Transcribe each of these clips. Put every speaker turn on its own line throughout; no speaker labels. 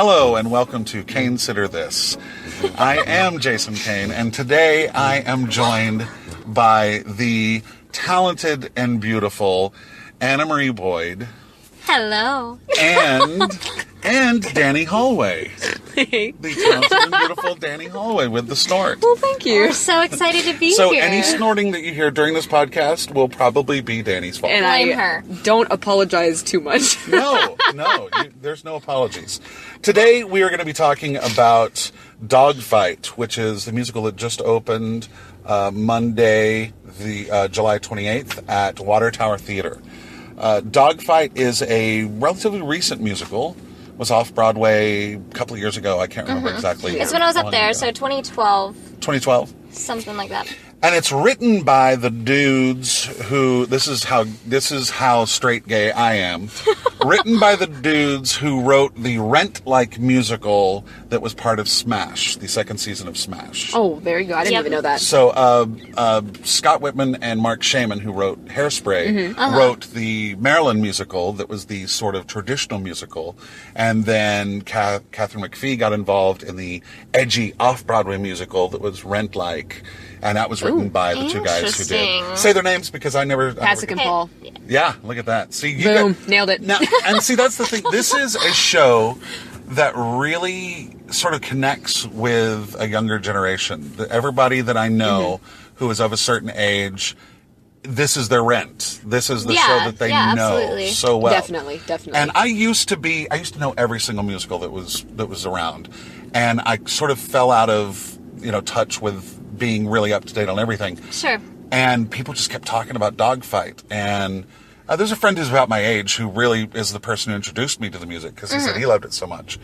Hello and welcome to Kanesidder This. I am Jason Kane, and today I am joined by the talented and beautiful Anna Marie Boyd.
Hello.
And Danny Holloway.
Hey.
The talented and beautiful Danny Holloway with the snort.
Well, thank you.
We're so excited to be
So
here.
any snorting that you hear during this podcast will probably be Danny's fault.
And
Blame
I
her.
don't apologize too much.
No, there's no apologies. Today we are going to be talking about Dogfight, which is the musical that just opened Monday, the July 28th at WaterTower Theatre. Dogfight is a relatively recent musical. Was off Broadway a couple of years ago. I can't remember exactly.
It's when I was
how
up
long
there,
ago.
so 2012,
2012.
something like that.
And it's written by the dudes who, this is how straight gay I am. Written by the dudes who wrote the Rent-like musical that was part of Smash, the second season of Smash.
Oh, there you go. I didn't
Yep.
even know that.
So Scott Whitman and Mark Shaman, who wrote Hairspray, wrote the Marilyn musical that was the sort of traditional musical. And then Catherine McPhee got involved in the edgy off-Broadway musical that was Rent-like. And that was written by the two guys who did.
Interesting.
Say their names because I never...
Pasek and Paul.
Yeah, look at that. See, you
Boom. Nailed it.
Now, and see, that's the thing. This is a show that really sort of connects with a younger generation. Everybody that I know who is of a certain age, this is their Rent. This is the show that they know
absolutely.
so well.
Definitely.
And I used to know every single musical that was around, and I sort of fell out of touch with being really up to date on everything.
Sure.
And people just kept talking about Dogfight. And there's a friend who's about my age who really is the person who introduced me to the music because he said he loved it so much.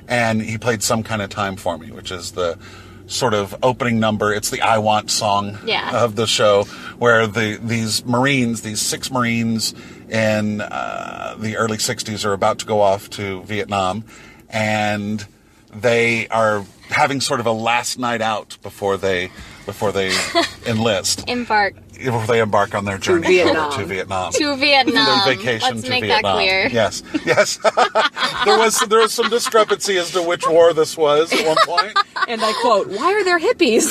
And he played Some Kind of Time for Me, which is the sort of opening number. It's the I Want song of the show, where these six Marines in the early 60s are about to go off to Vietnam. And they are having sort of a last night out before they enlist. Before they embark on their journey to Vietnam.
To Vietnam.
Their vacation
Let's
to
make
Vietnam.
that clear.
Yes. there was some discrepancy as to which war this was at one point.
And I quote, "Why are there hippies?"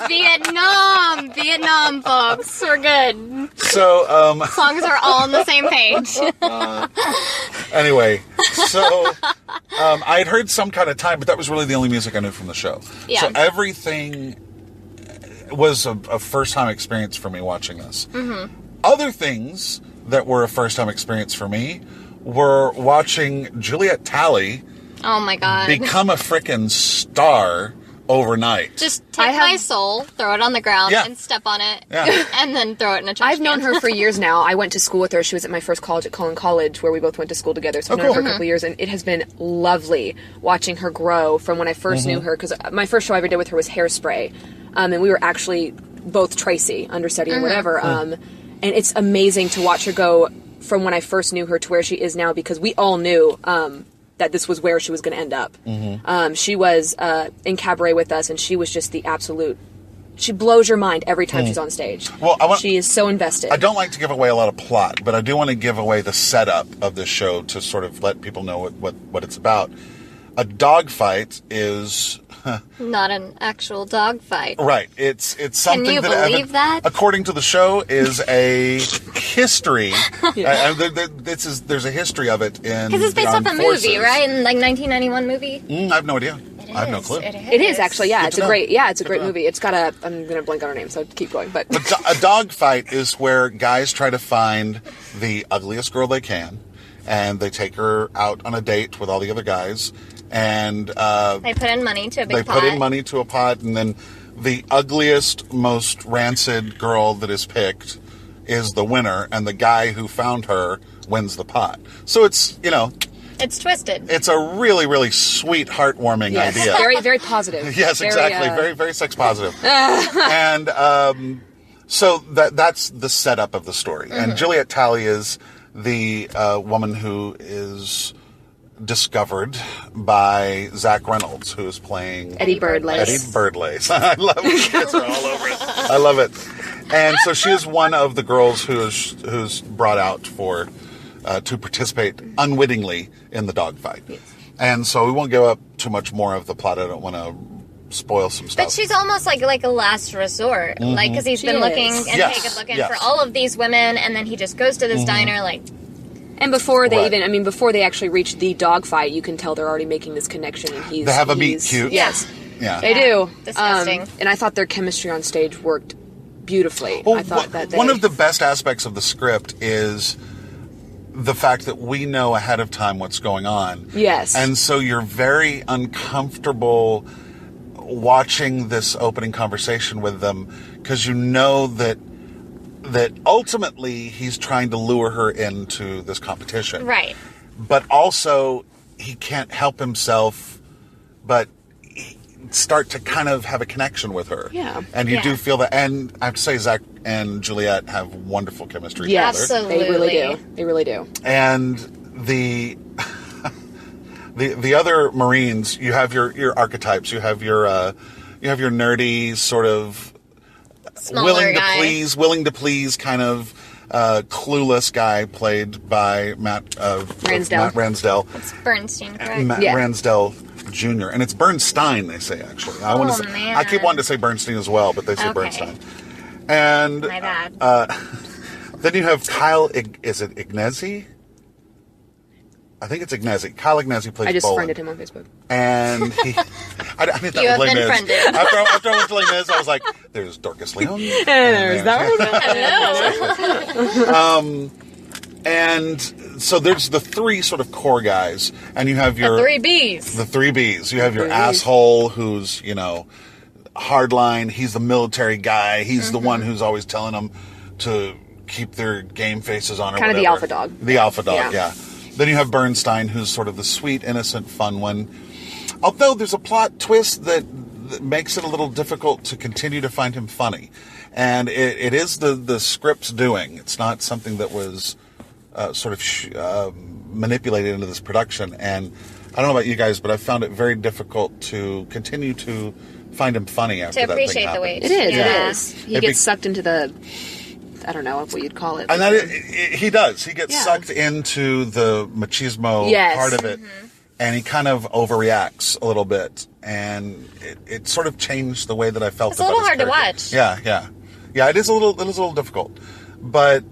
Vietnam, folks. We're good.
So,
As long as we're all on the same page.
anyway, so I had heard Some Kind of Time, but that was really the only music I knew from the show.
Yeah.
So everything was a first-time experience for me watching this. Mm-hmm. Other things that were a first-time experience for me were watching Juliet Talley
Oh my god.
become a frickin' star overnight.
Just take my soul, throw it on the ground, and step on it, and then throw it in a trash
I've known
can.
her for years now. I went to school with her. She was at my first college at Cullen College, where we both went to school together. So I've known her for a couple of years, and it has been lovely watching her grow from when I first knew her. Because my first show I ever did with her was Hairspray, and we were actually both Tracy, understudy or whatever. And it's amazing to watch her go from when I first knew her to where she is now, because we all knew that this was where she was going to end up. She was in Cabaret with us, and she was just the absolute... She blows your mind every time she's on stage.
Well,
she is so invested.
I don't like to give away a lot of plot, but I do want to give away the setup of this show to sort of let people know what it's about. A dogfight is...
Not an actual dog fight.
Right. It's something
Can you believe that?
According to the show, is a history. There's a history of it in
Because it's based
the
off a
armed
movie,
forces.
I in like 1991 movie.
I have no idea. I have no clue.
It is actually, yeah.
Good
It's
to
a
know.
great, it's a
Good
great
to know.
movie. It's got I'm gonna blank on her name, so keep going. But
A dogfight is where guys try to find the ugliest girl they can, and they take her out on a date with all the other guys, and
They put in money to a big
they
pot.
put in money to a pot, and then the ugliest, most rancid girl that is picked is the winner, and the guy who found her wins the pot. So it's,
It's twisted.
it's a really, really sweet, heartwarming
yes,
idea.
very, very positive.
Yes, exactly. Very, very sex positive. And so that's the setup of the story. And Juliet Talley is the woman who is discovered by Zach Reynolds, who is playing
Eddie Birdlace.
Eddie Birdlace. I love it. Kids are all over it. I love it. And so she is one of the girls who's brought out for to participate unwittingly in the dogfight. And so we won't give up too much more of the plot. I don't want to spoil some stuff.
But she's almost like a last resort. Like, because he's been looking and Hagen's looking for all of these women, and then he just goes to this diner, like...
And before they before they actually reach the dogfight, you can tell they're already making this connection, and they
have a meet cute.
Yes.
Yeah.
They do.
Disgusting.
And I thought their chemistry on stage worked beautifully.
Well,
I thought that
one of the best aspects of the script is the fact that we know ahead of time what's going on.
Yes.
And so you're very uncomfortable watching this opening conversation with them because you know that ultimately he's trying to lure her into this competition.
Right.
But also he can't help himself but start to kind of have a connection with her.
Yeah.
And you do feel that. And I have to say, Zach and Juliet have wonderful chemistry together.
Absolutely.
They really do. They really do.
And the other Marines, you have your archetypes. You have your nerdy sort of
Smaller
willing to please kind of clueless guy played by Matt Ransdell.
It's Bernstein, correct?
Matt Ransdell Jr. And it's Bernstein, they say, actually. I keep wanting to say Bernstein as well, but they say Bernstein. And
my bad.
Then you have Kyle, is it Ignezi? I think it's Ignezi. Kyle Ignezi plays
I just
Bolin.
friended him on Facebook.
And he... I mean, that
you
was
have been
friended. After I went to Les Mis, I was like, there's Dorcas Leung.
And there's that one.
Hello.
And so there's the three sort of core guys. And you have your...
The three Bs.
The three Bs. You have your asshole who's, hardline. He's the military guy. He's the one who's always telling them to keep their game faces on or
kind
whatever.
of the alpha dog.
The alpha dog, yeah. Then you have Bernstein, who's sort of the sweet, innocent, fun one. Although there's a plot twist that makes it a little difficult to continue to find him funny. And it is the script's doing. It's not something that was sort of manipulated into this production. And I don't know about you guys, but I found it very difficult to continue to find him funny after that thing happened.
To appreciate the wait.
It is. He gets sucked into the... I don't know what you'd call it.
And he does. He gets sucked into the machismo part of it. And he kind of overreacts a little bit. And it sort of changed the way that I felt about his
It's a little hard
character.
to watch.
Yeah, it is a little difficult. But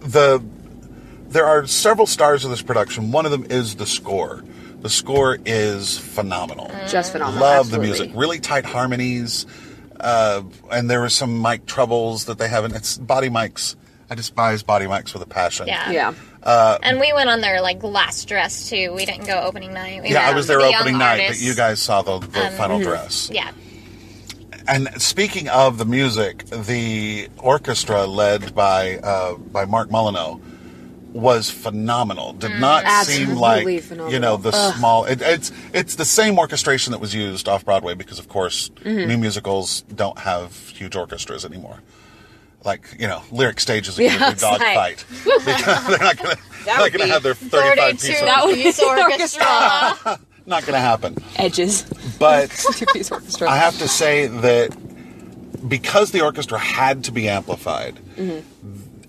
there are several stars of this production. One of them is the score. The score is phenomenal.
Just phenomenal.
Love the music. Really tight harmonies. And there were some mic troubles that they have, and it's body mics. I despise body mics with a passion.
Yeah.
And we went on their last dress too. We didn't go opening night.
I was there opening night, but you guys saw the final dress.
Yeah.
And speaking of the music, the orchestra led by Mark Molyneux was phenomenal. Did not seem like
phenomenal.
The small. It's the same orchestration that was used off Broadway because, of course, new musicals don't have huge orchestras anymore. Like Lyric Stage is a Dogfight. They're not going to have their 35 piece
orchestra.
Not going to happen.
Edges.
But
2-piece orchestra.
I have to say that because the orchestra had to be amplified.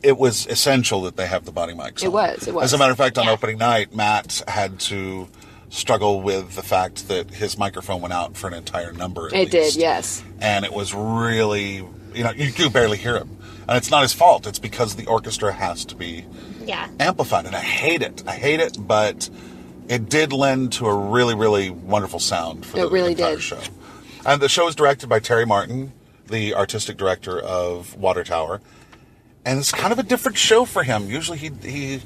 It was essential that they have the body mics on.
It was.
As a matter of fact, on opening night, Matt had to struggle with the fact that his microphone went out for an entire number at least.
It did, yes.
And it was really, you do barely hear him. And it's not his fault. It's because the orchestra has to be amplified. And I hate it, but it did lend to a really, really wonderful sound for the entire show. And the show is directed by Terry Martin, the artistic director of WaterTower. And it's kind of a different show for him. Usually he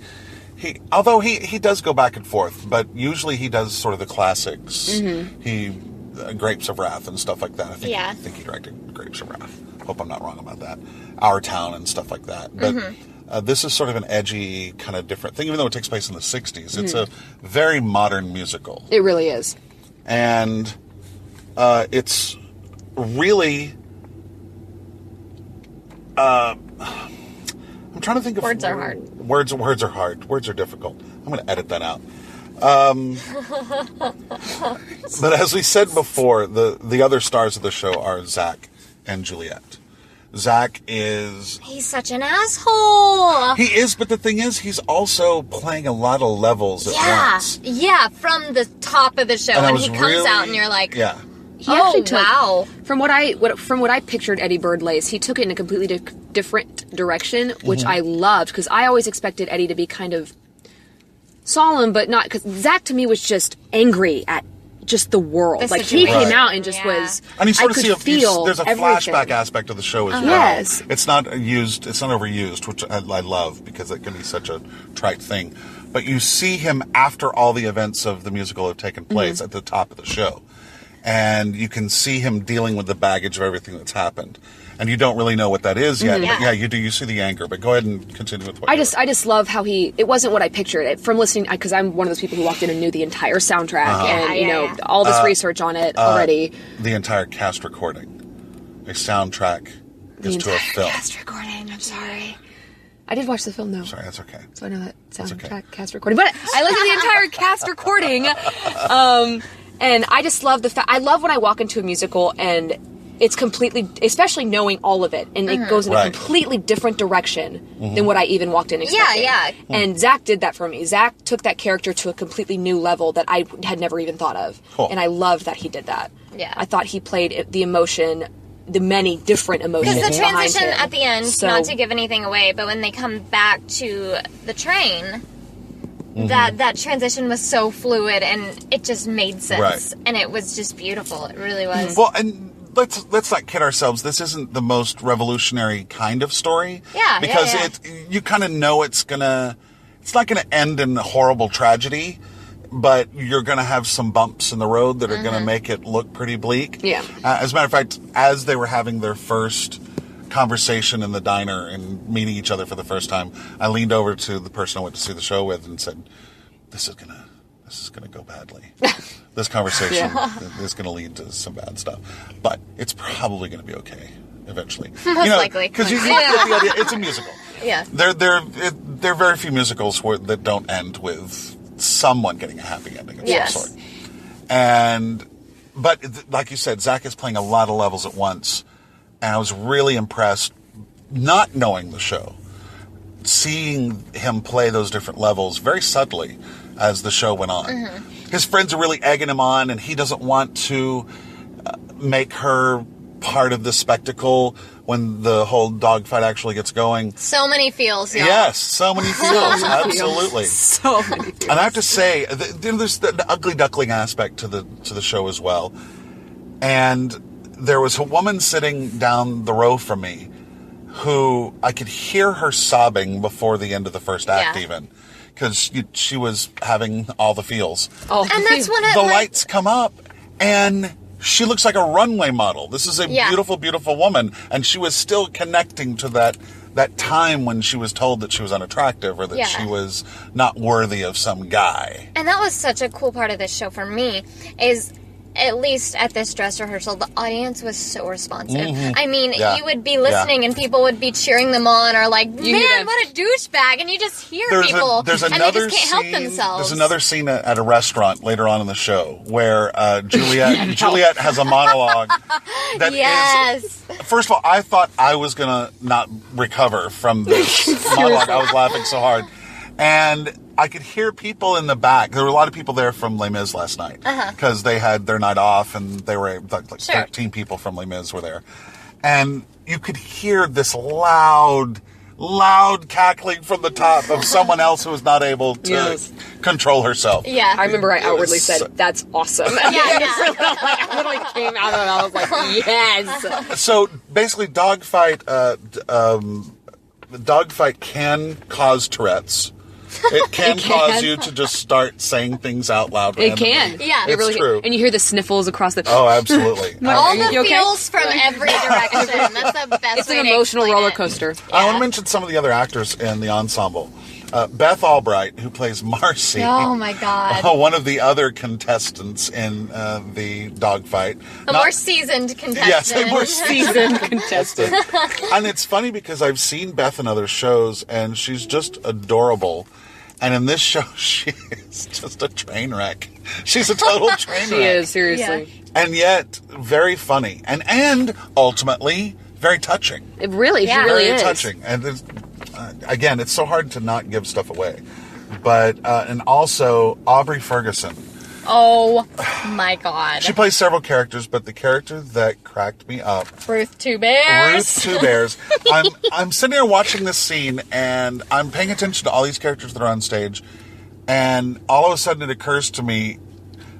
although he does go back and forth, but usually he does sort of the classics. He Grapes of Wrath and stuff like that. I think he directed Grapes of Wrath. Hope I'm not wrong about that. Our Town and stuff like that. But this is sort of an edgy, kind of different thing, even though it takes place in the 60s. It's a very modern musical.
It really is.
And it's really... I'm trying to think of...
Words are hard.
Words are hard. Words are difficult. I'm going to edit that out. But as we said before, the other stars of the show are Zach and Juliet. Zach is...
He's such an asshole.
He is, but the thing is, he's also playing a lot of levels at once.
Yeah, from the top of the show, and he comes out and you're like...
Yeah.
He actually took,
wow.
From what I pictured Eddie Birdlace, he took it in a completely different direction, which I loved, because I always expected Eddie to be kind of solemn, but not, because Zach to me was just angry at just the world. Like, he came out and just was...
And you sort of
feel
there's a
everything.
flashback aspect of the show as well.
Yes.
It's not overused, which I love, because it can be such a trite thing. But you see him after all the events of the musical have taken place at the top of the show. And you can see him dealing with the baggage of everything that's happened. And you don't really know what that is yet. But you do. You see the anger. But go ahead and continue with what
I just love how it wasn't what I pictured. From listening, because I'm one of those people who walked in and knew the entire soundtrack and, all this research on it already.
The entire cast recording. A soundtrack is to a film.
Cast recording, I'm sorry. I did watch the film, though.
Sorry, that's okay.
So I know that soundtrack cast recording. But I looked at the entire cast recording. And I just love the fact... I love when I walk into a musical and it's completely... Especially knowing all of it. And it goes in a completely different direction than what I even walked in expecting.
Yeah.
And Zach did that for me. Zach took that character to a completely new level that I had never even thought of.
Cool.
And I loved that he did that.
Yeah.
I thought he played the emotion... the many different emotions.
Because the transition
behind him.
at the end, not to give anything away, but when they come back to the train, that transition was so fluid and it just made sense.
Right.
And it was just beautiful. It really was.
Well, and let's not kid ourselves. This isn't the most revolutionary kind of story.
Yeah.
Because you kind of know it's not gonna end in a horrible tragedy. But you're going to have some bumps in the road that are going to make it look pretty bleak.
Yeah.
As a matter of fact, as they were having their first conversation in the diner and meeting each other for the first time, I leaned over to the person I went to see the show with and said, "This is gonna go badly. This conversation is going to lead to some bad stuff, but it's probably going to be okay eventually."
Most likely,
because you get the idea. It's a musical.
Yeah.
There are very few musicals that don't end with someone getting a happy ending of some sort. But like you said, Zach is playing a lot of levels at once, and I was really impressed, not knowing the show, seeing him play those different levels very subtly as the show went on. His friends are really egging him on, and he doesn't want to make her part of the spectacle when the whole dogfight actually gets going.
So many feels, y'all.
Yes, so many feels, absolutely.
So many feels.
And I have to say, there's the ugly duckling aspect to the show as well. And there was a woman sitting down the row from me who I could hear her sobbing before the end of the first act even. Because she was having all the feels.
Oh,
and that's when
the lights come up, and she looks like a runway model. This is a beautiful, beautiful woman. And she was still connecting to that time when she was told that she was unattractive or that she was not worthy of some guy.
And that was such a cool part of this show for me, is at least at this dress rehearsal, the audience was so responsive. I mean, you would be listening and people would be cheering them on or like, man, what a douchebag. And you just hear people and they just can't help themselves.
There's another scene at a restaurant later on in the show where Juliet has a monologue that is... First of all, I thought I was going to not recover from this monologue. I was laughing so hard. And I could hear people in the back. There were a lot of people there from Les Mis last night because they had their night off, and they were like 13 people from Les Mis were there. And you could hear this loud cackling from the top of someone else who was not able to control herself.
Yeah.
I remember I outwardly said, "That's awesome." I literally came out of it. I was like, yes.
So basically, Dogfight can cause Tourette's. It can cause you to just start saying things out loud randomly.
It can. Yeah.
It's
really
true.
And you hear the sniffles across the...
Oh, absolutely.
All the feels from every direction. That's the best
It's an emotional roller coaster.
I want to mention some of the other actors in the ensemble. Beth Albright, who plays Marcy.
Oh, my God.
One of the other contestants in the Dogfight.
A more seasoned contestant.
Yes, a more seasoned
contestant.
And it's funny because I've seen Beth in other shows, and she's just adorable. And in this show, she is just a train wreck. She's a total train wreck.
She is, seriously.
Yeah. And yet, very funny. And ultimately, very touching.
It really,
Yeah.
she really
Very
is.
touching. And again, it's so hard to not give stuff away. But, and also Aubrey Ferguson.
Oh my God.
She plays several characters, but the character that cracked me up,
Ruth Two Bears.
Ruth Two Bears. I'm sitting here watching this scene, and I'm paying attention to all these characters that are on stage, and all of a sudden it occurs to me,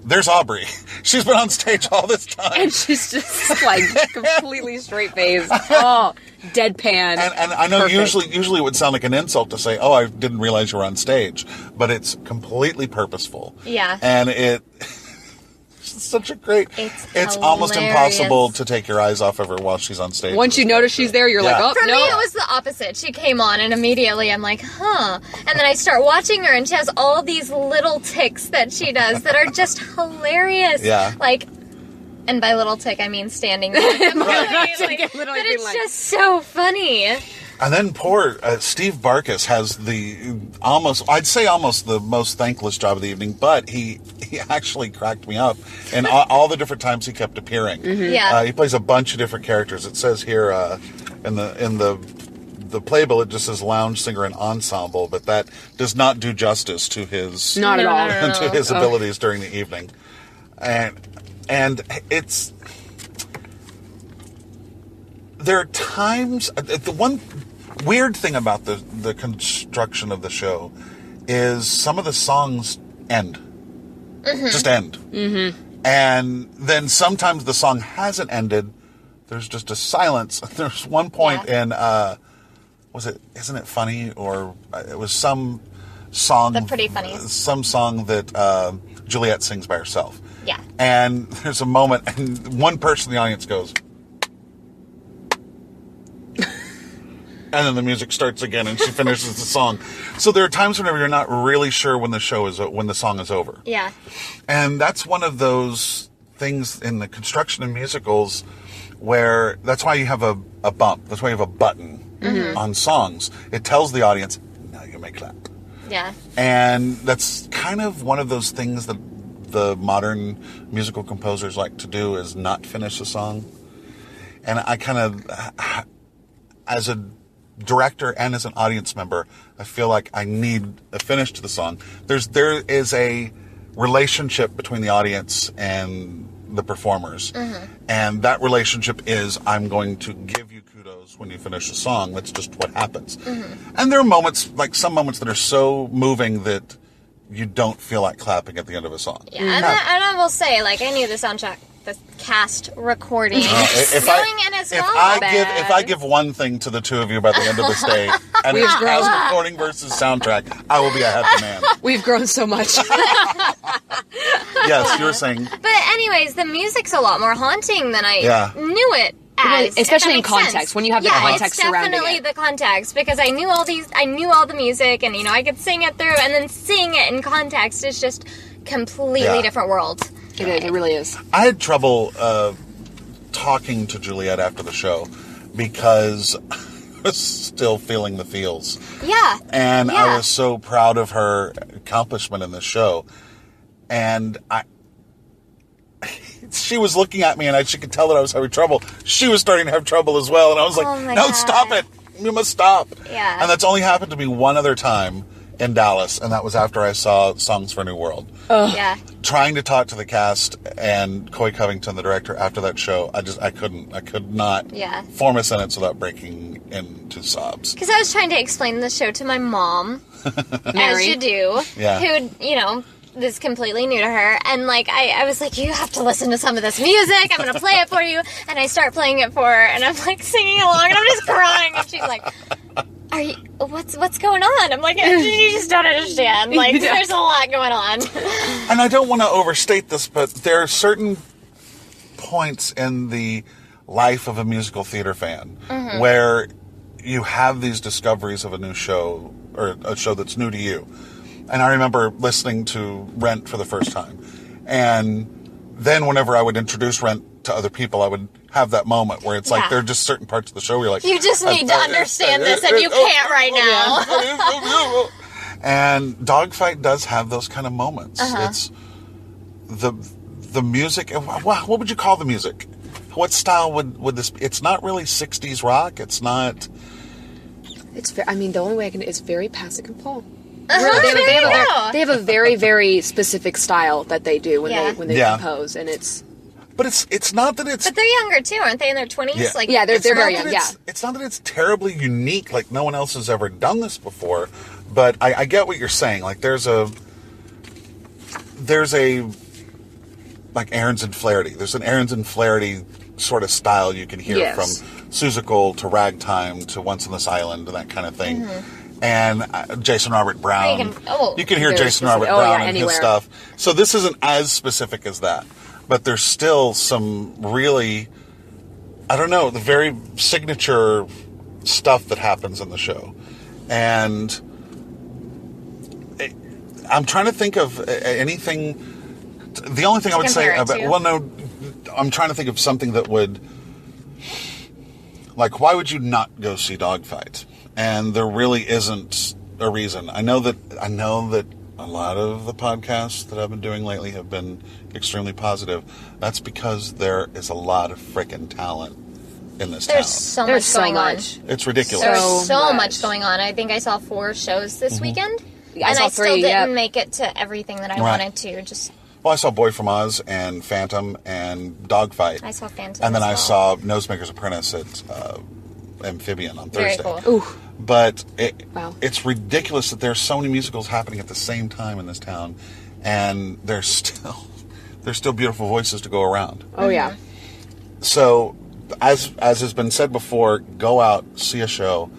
there's Aubrey. She's been on stage all this time.
And she's just like completely straight faced. Oh, deadpan.
And I know
Perfect.
usually it would sound like an insult to say, oh, I didn't realize you were on stage. But it's completely purposeful.
Yeah.
And it's such a great... It's almost
hilarious.
impossible to take your eyes off of her while she's on stage.
Once you notice she's there, you're like, oh,
For
no.
me, it was the opposite. She came on, and immediately I'm like, huh. And then I start watching her, and she has all these little ticks that she does that are just hilarious.
Yeah.
Like, and by little tick, I mean standing there.
Literally
But
being
it's
like-
just so funny.
And then poor Steve Barkus has almost the most thankless job of the evening, but he actually cracked me up in all the different times he kept appearing.
Mm-hmm. Yeah.
He plays a bunch of different characters. It says here in the playbill, it just says lounge singer and ensemble, but that does not do justice to his
Not at all.
No.
to his abilities during the evening. And it's... There are times... The one weird thing about the construction of the show is some of the songs end.
Mm-hmm.
Just end. Mm-hmm. And then sometimes the song hasn't ended. There's just a silence. There's one point in... Isn't It Funny? Or it was some song...
The Pretty Funny.
Some song that Juliet sings by herself.
Yeah.
And there's a moment, and one person in the audience goes... And then the music starts again, and she finishes the song. So there are times whenever you're not really sure when the song is over.
Yeah.
And that's one of those things in the construction of musicals where that's why you have a bump. That's why you have a button on songs. It tells the audience, now you may clap.
Yeah.
And that's kind of one of those things that the modern musical composers like to do, is not finish a song. And I kind of, as a director and as an audience member, I feel like I need a finish to the song. There is a relationship between the audience and the performers. And that relationship is, I'm going to give you kudos when you finish a song. That's just what happens. And there are moments, like some moments that are so moving that you don't feel like clapping at the end of a song.
Yeah. And I will say, like, I knew the cast recording
If
going in as well.
If I give one thing to the two of you by the end of this day, and it's cast recording versus soundtrack, I will be a happy man.
We've grown so much.
Yes, you were saying.
But anyways, the music's a lot more haunting than I knew it as.
Especially in
if that makes
context,
sense.
when you have the context
it's
surrounding
definitely
it.
the context, because I knew all the music, and I could sing it through, and then seeing it in context is just completely different world.
It is. It really is.
I had trouble talking to Juliet after the show because I was still feeling the feels.
Yeah.
And I was so proud of her accomplishment in the show. And she was looking at me, and she could tell that I was having trouble. She was starting to have trouble as well. And I was like,
Oh my
no,
God.
stop it. You must stop.
Yeah.
And that's only happened to me one other time in Dallas. And that was after I saw Songs for a New World.
Yeah.
Trying to talk to the cast and Coy Covington, the director, after that show, I could not form a sentence without breaking into sobs.
Because I was trying to explain the show to my mom, as you do, who, is completely new to her. And, I was like, you have to listen to some of this music. I'm going to play it for you. And I start playing it for her, and I'm, singing along, and I'm just crying. And she's like, what's going on? I'm like, you just don't understand. There's a lot going on.
And I don't want to overstate this, but there are certain points in the life of a musical theater fan where you have these discoveries of a new show, or a show that's new to you. And I remember listening to Rent for the first time. And then whenever I would introduce Rent to other people, I would have that moment where it's like there are just certain parts of the show where you're like,
you just need to understand this, and you can't right now.
And Dogfight does have those kind of moments. It's the music. What would you call the music? what style would this be? It's not really 60s rock. It's not...
The only way I can... It's very Pasek and Paul.
They
have a very, very specific style that they do when they compose, and it's...
But it's not that it's...
But they're younger, too. Aren't they in their 20s?
Yeah, they're very young,
It's not that it's terribly unique, like no one else has ever done this before, but I get what you're saying. Like, there's a... Like, Ahrens and Flaherty. There's an Ahrens and Flaherty sort of style you can hear from Seussical to Ragtime to Once on This Island and that kind of thing. Mm-hmm. And Jason Robert Brown. You can hear Jason Robert Brown and his stuff. So this isn't as specific as that. But there's still some really, I don't know, the very signature stuff that happens in the show. And I'm trying to think of anything. The only thing I would say about, I'm trying to think of something that would, like, why would you not go see Dogfight? And there really isn't a reason. I know that a lot of the podcasts that I've been doing lately have been extremely positive. That's because there is a lot of freaking talent in this town.
There's so much going on.
It's ridiculous.
There's so much going on. I think I saw 4 shows this weekend. And I still didn't make it to everything that I wanted to.
Well, I saw Boy from Oz and Phantom and Dogfight.
I saw Phantom
and then
I
saw Nosemaker's Apprentice at Amphibian on Thursday.
Very cool.
Ooh.
But it's ridiculous that there's so many musicals happening at the same time in this town, and there's still beautiful voices to go around.
Oh yeah.
So, as has been said before, go out, see a show.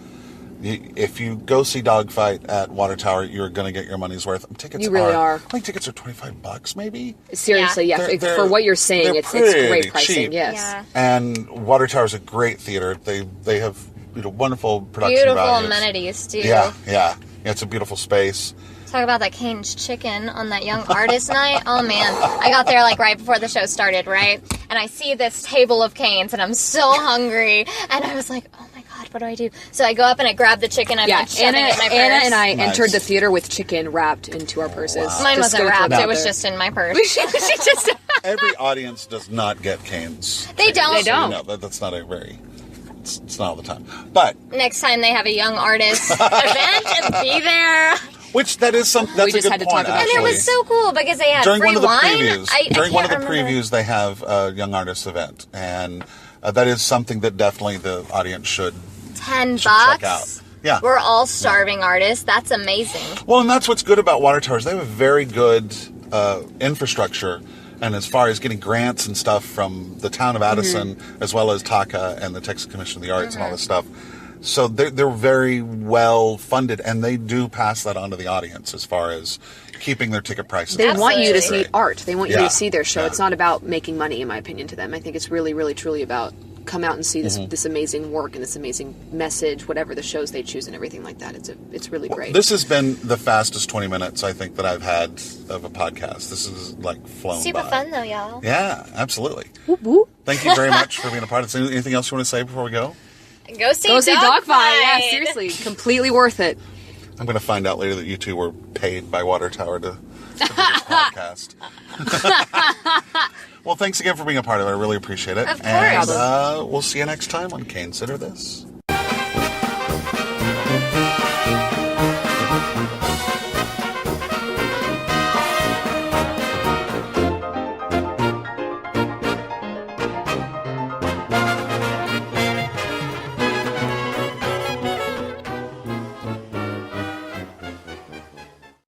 If you go see Dogfight at WaterTower, you're going to get your money's worth.
You really are.
I think tickets are $25 maybe.
Seriously, for what you're saying, it's great pricing.
Cheap.
Yes.
Yeah.
And WaterTower's a great theater. They have wonderful production
beautiful
values.
Amenities too.
Yeah. It's a beautiful space.
Talk about that Kane's chicken on that Young Artist night. Oh man, I got there like right before the show started, right? And I see this table of canes, and I'm so hungry, and I was like, oh my god, what do I do? So I go up and I grab the chicken. I'm like shoving it in my purse.
Anna and I entered the theater with chicken wrapped into our purses.
Wow.
Mine wasn't wrapped; it was just in my purse.
Every audience does not get canes.
They don't.
They don't.
No, that's not a very. It's not all the time. But
next time they have a Young Artist event, and be there.
Which that is something. That's a good point.
And it was so cool because they had
during
free
one of the
wine.
previews. During one of the previews, they have a Young Artist event, and that is something that definitely the audience should
$10
check out. Yeah,
we're all starving artists. That's amazing.
Well, and that's what's good about WaterTowers. They have a very good infrastructure. And as far as getting grants and stuff from the town of Addison, as well as TACA and the Texas Commission of the Arts and all this stuff. So they're very well funded, and they do pass that on to the audience as far as keeping their ticket prices.
They want you to see art. They want you to see their show. Yeah. It's not about making money, in my opinion, to them. I think it's really, really, truly about come out and see this amazing work and this amazing message, whatever the shows they choose and everything like that. It's really great.
This has been the fastest 20 minutes, I think, that I've had of a podcast. This is like flown
Super
by.
fun, though, y'all.
Yeah, absolutely.
Whoop, whoop.
Thank you very much for being a part of it. Anything else you want to say before we go?
Go see Dogfight.
Yeah, seriously. Completely worth it.
I'm going to find out later that you two were paid by WaterTower to do this podcast. Well, thanks again for being a part of it. I really appreciate it.
Of course.
And we'll see you next time on Kanesidder This.